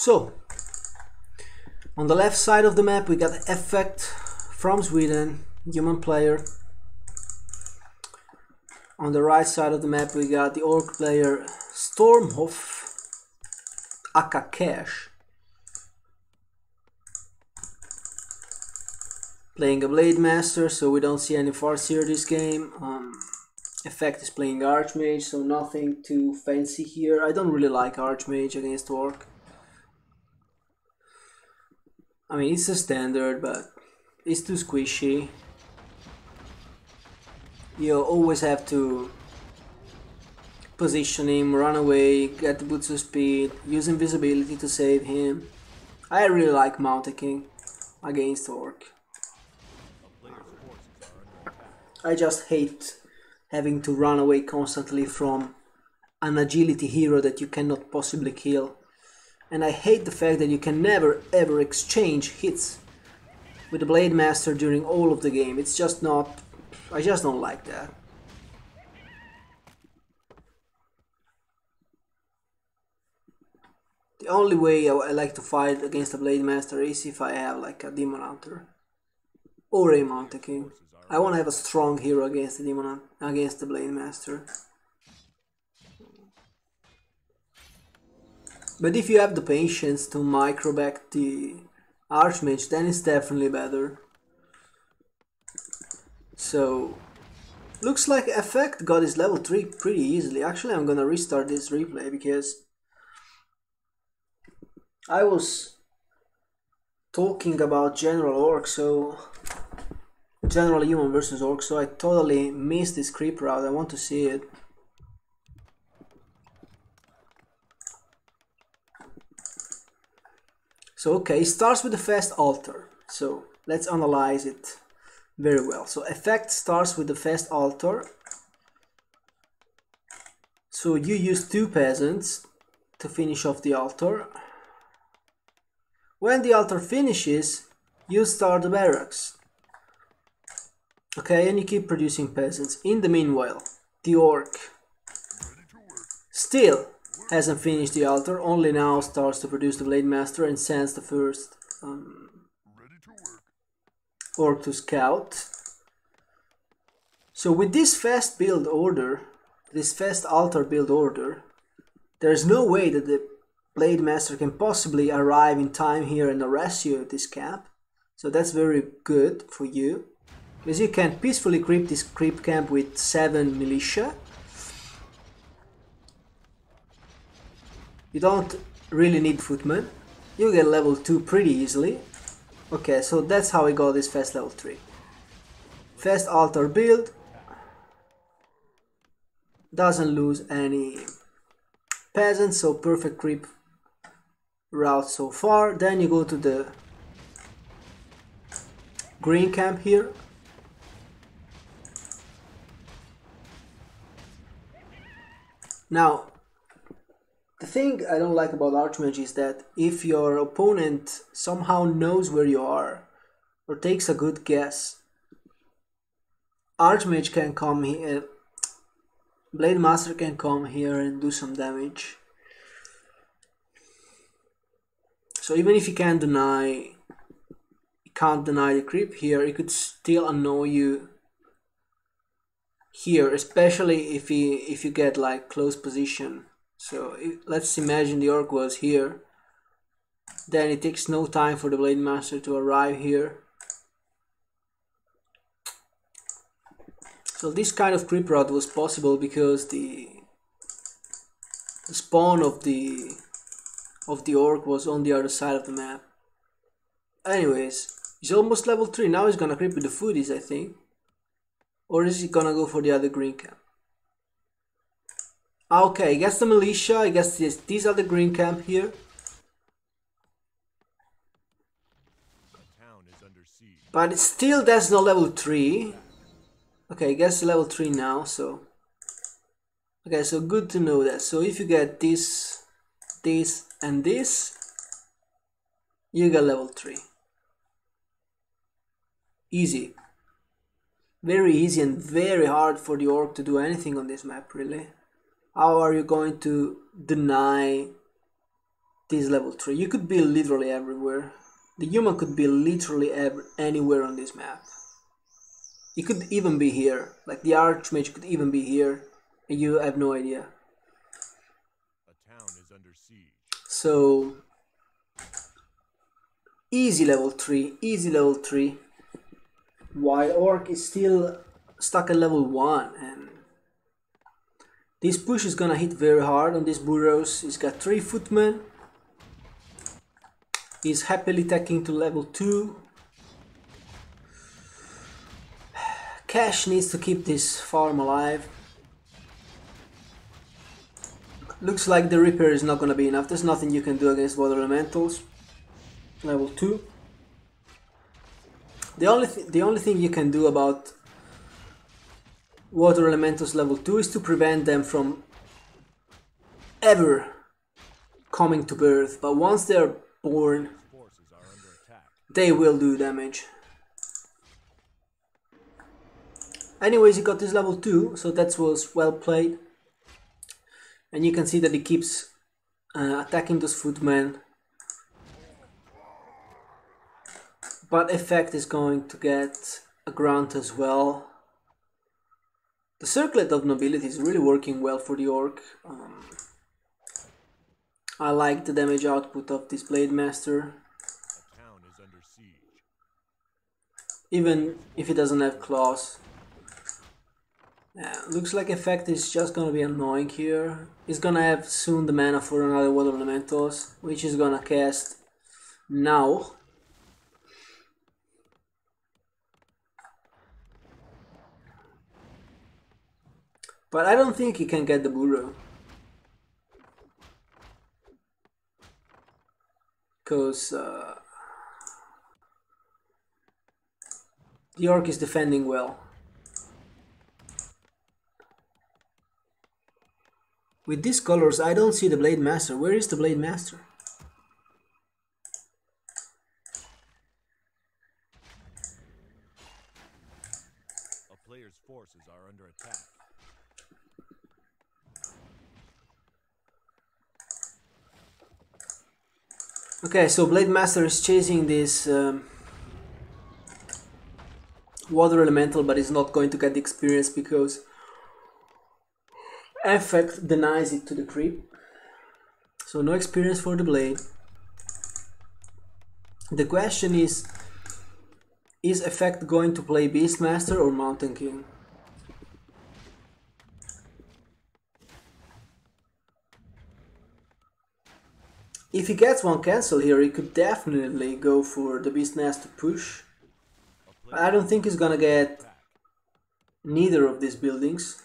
So, on the left side of the map we got Effect from Sweden, human player. On the right side of the map we got the orc player Stormhoff, aka Cash, playing a Blade Master, so we don't see any Farseer this game. Effect is playing Archmage, so nothing too fancy here. I don't really like Archmage against Orc. I mean, it's a standard, but it's too squishy. You always have to position him, run away, get the boots of speed, use invisibility to save him. I really like Mountain against Orc. I just hate having to run away constantly from an agility hero that you cannot possibly kill. And I hate the fact that you can never ever exchange hits with the Blade Master during all of the game. It's just not... I just don't like that. The only way I like to fight against a Blade Master is if I have like a Demon Hunter or a Mountain King. I want to have a strong hero against the Blade Master. But if you have the patience to microback the Archmage, then it's definitely better. So, looks like Effect got his level 3 pretty easily. Actually, I'm gonna restart this replay because I was talking about General Orc, so General Human versus Orc, so I totally missed this creep route. I want to see it. So okay, it starts with the fast altar. So let's analyze it very well. So Effect starts with the fast altar. So you use 2 peasants to finish off the altar. When the altar finishes, you start the barracks. Okay, and you keep producing peasants. In the meanwhile, the orc still hasn't finished the altar, only now starts to produce the Blade Master and sends the first orc to scout. So with this fast build order, this fast altar build order, there's no way that the Blade Master can possibly arrive in time here and arrest you at this camp. So that's very good for you, because you can peacefully creep this creep camp with 7 militia. You don't really need footmen. You get level 2 pretty easily. Okay, so that's how we got this fast level 3. Fast altar build. Doesn't lose any peasants, so perfect creep route so far. Then you go to the green camp here. Now, the thing I don't like about Archmage is that if your opponent somehow knows where you are or takes a good guess, Archmage can come here, Blade Master can come here and do some damage. So even if you can't deny the creep here, it could still annoy you here, especially if you get like close position. So let's imagine the orc was here, then it takes no time for the Blade Master to arrive here. So this kind of creep route was possible because the spawn of the orc was on the other side of the map. Anyways, he's almost level 3, now he's gonna creep with the foodies, I think. Or is he gonna go for the other green camp? Okay, I guess the militia, I guess these are the green camp here. But still that's not level 3. Okay, I guess level 3 now, so... Okay, so good to know that. So if you get this, this and this, you get level 3. Easy. Very easy and very hard for the orc to do anything on this map, really. How are you going to deny this level 3. You could be literally everywhere. The human could be literally anywhere on this map. He could even be here. Like the Archmage could even be here. And you have no idea. A town is under siege. So easy level 3. Easy level 3. While Orc is still stuck at level 1. And this push is gonna hit very hard on these burrows. He's got 3 footmen. He's happily taking to level 2. Cash needs to keep this farm alive. Looks like the Reaper is not gonna be enough. There's nothing you can do against water elementals. Level 2. The only thing you can do about water elementals level 2 is to prevent them from ever coming to birth. But once they're born, they will do damage. Anyways, he got this level 2, so that was well played. And you can see that he keeps attacking those footmen. But Effect is going to get a grunt as well. The Circlet of Nobility is really working well for the Orc. I like the damage output of this Blade Master. Even if he doesn't have claws. Yeah, looks like Effect is just gonna be annoying here. He's gonna have soon the mana for another Water Elementals, which is gonna cast now. But I don't think he can get the burrow. Because the Orc is defending well. With these colors, I don't see the Blade Master. Where is the Blade Master? A player's forces are under attack. Okay, so Blade Master is chasing this water elemental, but is not going to get the experience because Effect denies it to the creep. So no experience for the Blade. The question is Effect going to play Beastmaster or Mountain King? If he gets one cancel here, he could definitely go for the Beastmaster push. I don't think he's gonna get neither of these buildings.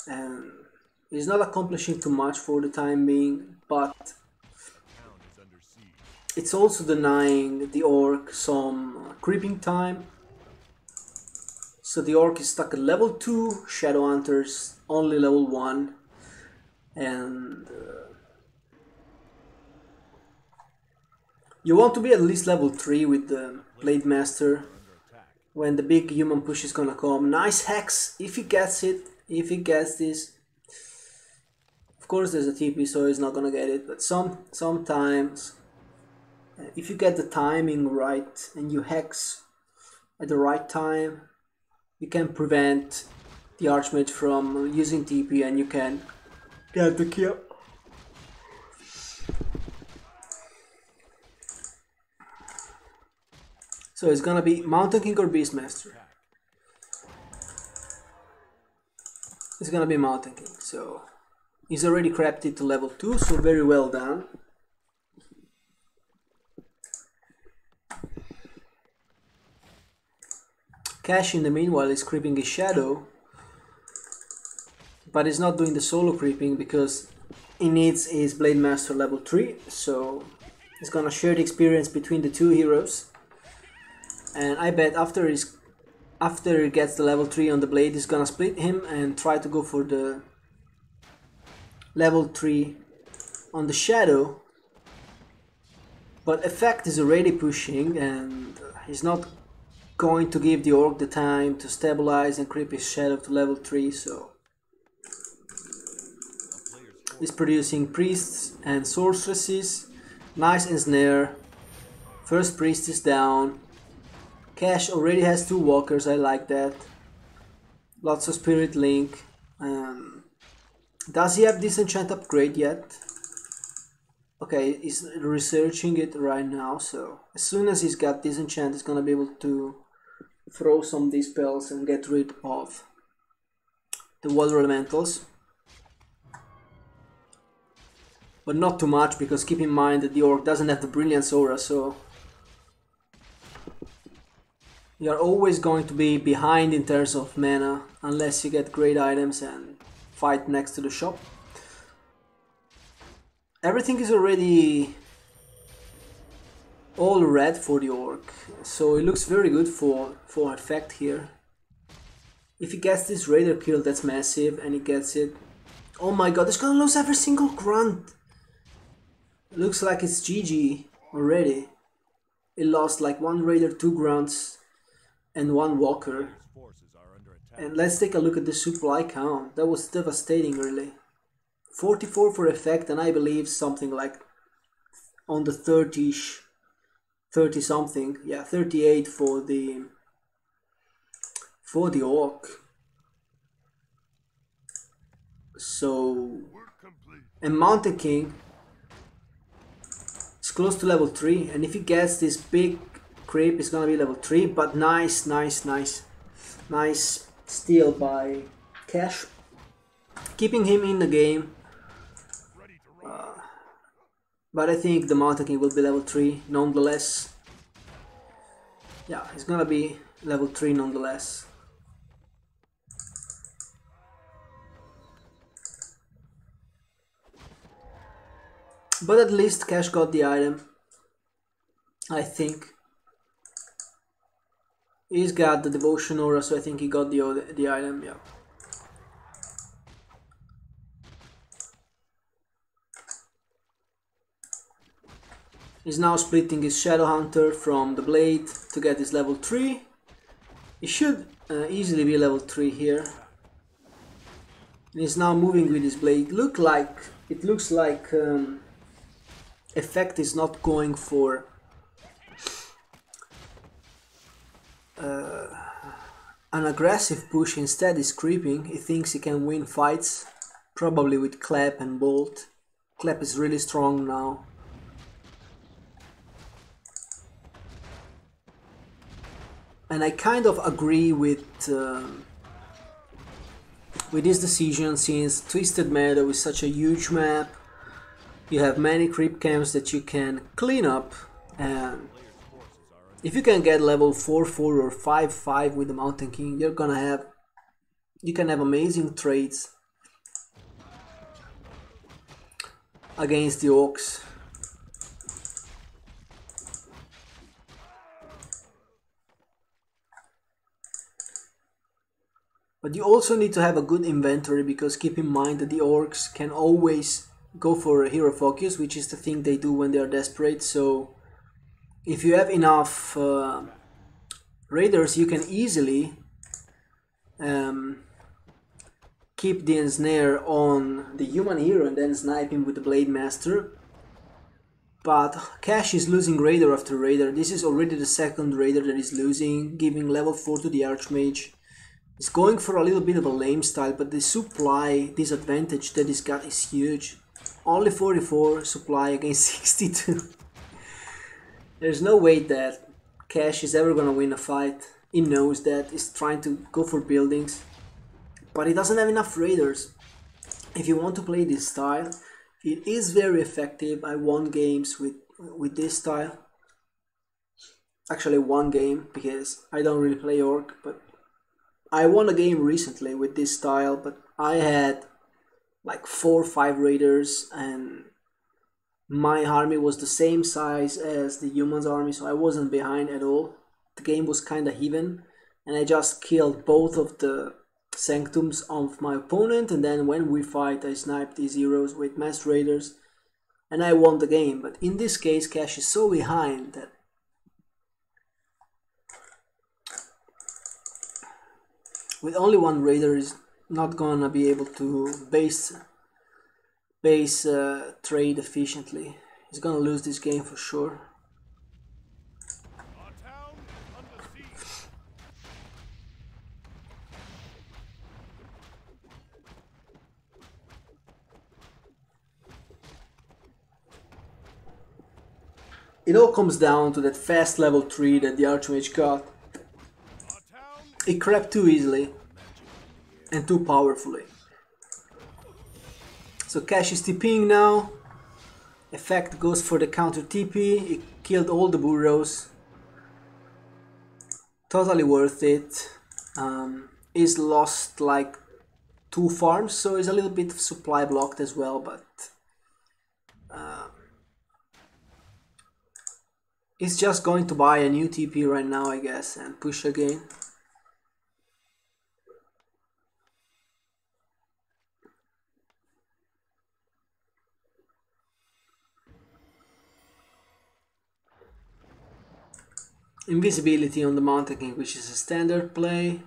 And he's not accomplishing too much for the time being, but it's also denying the Orc some creeping time. So the Orc is stuck at level 2, Shadowhunters only level 1, and you want to be at least level 3 with the Blade Master when the big human push is gonna come. Nice Hex, if he gets it, if he gets this. Of course there's a TP, so he's not gonna get it, but sometimes if you get the timing right and you Hex at the right time, you can prevent the Archmage from using TP and you can get the kill. So it's gonna be Mountain King or Beastmaster. It's gonna be Mountain King, so he's already crapped it to level 2, so very well done. Cash in the meanwhile is creeping his shadow, but he's not doing the solo creeping because he needs his Blade Master level 3, so he's gonna share the experience between the two heroes. And I bet after he gets the level 3 on the Blade, he's gonna split him and try to go for the level 3 on the Shadow. But Effect is already pushing and he's not going to give the Orc the time to stabilize and creep his Shadow to level 3, so is producing priests and sorceresses. Nice ensnare. First priest is down. Cash already has 2 walkers, I like that. Lots of spirit link. Does he have disenchant upgrade yet? Okay, he's researching it right now, so as soon as he's got disenchant, he's gonna be able to throw some dispels and get rid of the water elementals. But not too much, because keep in mind that the orc doesn't have the brilliance aura, so you are always going to be behind in terms of mana unless you get great items and fight next to the shop. Everything is already all red for the orc, so it looks very good for effect here. If he gets this raider kill, that's massive, and he gets it. Oh my god, he's gonna lose every single grunt! Looks like it's GG already. It lost like 1 raider, 2 grunts, and 1 walker. And let's take a look at the supply count. That was devastating, really. 44 for effect, and I believe something like on the 30-ish, 30 something, yeah, 38 for the orc. So, and Mountain King is close to level 3, and if he gets this big creep, it's gonna be level 3. But nice steal by Cash, keeping him in the game. But I think the Mountain King will be level 3 nonetheless. Yeah, he's gonna be level 3 nonetheless. But at least Cash got the item, I think. He's got the devotion aura, so I think he got the item, yeah. He's now splitting his Shadow Hunter from the Blade to get his level 3. He should easily be level 3 here. And he's now moving with his Blade. It looks like effect is not going for an aggressive push, instead is creeping. He thinks he can win fights, probably with Clap and Bolt. Clap is really strong now. And I kind of agree with this decision, since Twisted Meadow is such a huge map. You have many creep camps that you can clean up, and if you can get level 4-4 or 5-5 with the Mountain King, you can have amazing trades against the orcs. But you also need to have a good inventory, because keep in mind that the orcs can always go for a hero focus, which is the thing they do when they are desperate. So if you have enough raiders, you can easily keep the ensnare on the human hero and then snipe him with the Blade Master. But Cash is losing raider after raider. This is already the 2nd raider that is losing, giving level 4 to the Archmage. He's going for a little bit of a lame style, but the supply disadvantage that he's got is huge. Only 44 supply against 62. There's no way that Cash is ever gonna win a fight. He knows that. He's trying to go for buildings, but he doesn't have enough raiders. If you want to play this style, it is very effective. I won games with this style. Actually, 1 game, because I don't really play orc, but I won a game recently with this style. But I had like 4 or 5 raiders, and my army was the same size as the humans' army, so I wasn't behind at all. The game was kinda even, and I just killed both of the sanctums of my opponent, and then when we fight, I sniped these heroes with mass raiders, and I won the game. But in this case, Cash is so behind that with only 1 raider is not gonna be able to base base trade efficiently. He's gonna lose this game for sure. Our town under siege. It all comes down to that fast level 3 that the Archmage got. Our town It crept too easily and too powerfully. So Cash is TPing now. Effect goes for the counter TP. It killed all the burrows. Totally worth it. He's lost like 2 farms, so he's a little bit of supply blocked as well, but he's just going to buy a new TP right now, I guess, and push again. Invisibility on the Mountain King, which is a standard play.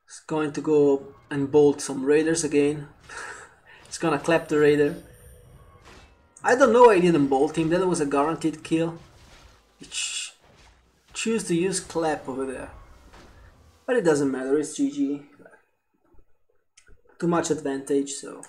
It's going to go and bolt some raiders again. It's gonna clap the raider. I don't know why I didn't bolt him, that was a guaranteed kill. Choose to use clap over there. But it doesn't matter, it's GG. Too much advantage, so